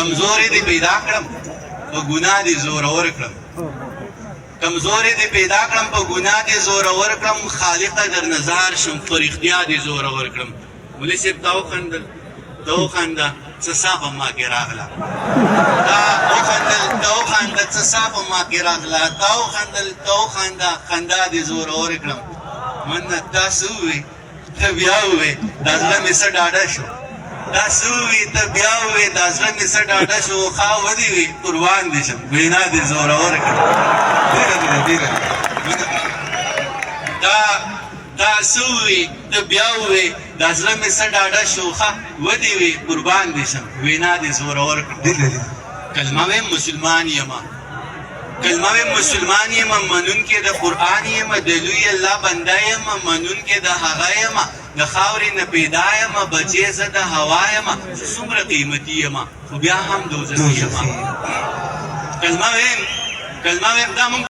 کمزورې دې پیدا کړم په ګناه دې زورور کړم کمزورې دې پیدا کړم په ګناه دې زورور کړم خالقه در نظر شم په رښتیا دې زورور کړم مولوي صاحب تا وخندل ته وخنده څه سا په ما کې راغله تا وخندل ته وخنده څه سا په ما کې راغله تا وخندل ته وخنده خندا دې زورور کړم منت تاسو ووې ته بیا ووې دا زړه مې څه ډاډه شو تاسو ووې ته بیا ووې دا زړه مې څه ډاډه شو خا ودې وې قربان دې شم وینا دې زورور کړم تاسو ووې ته بیا ووې دا زړه مې څه ډاډه شو ښه ودې وې قربان دې شم وینا دې زورور کړم کلمه ویم مسلمان یمه کلمه ویم مسلمان یمه منونکی د قرآن یمه د لوی الله بنده یمه منونکی د هغه یمه د خاورې نه پیدا یمه بچې زه د هوا یمه زه څومره قیمتي یمه خو بیا هم دوزخي یمه کلمه ویم دا مونږ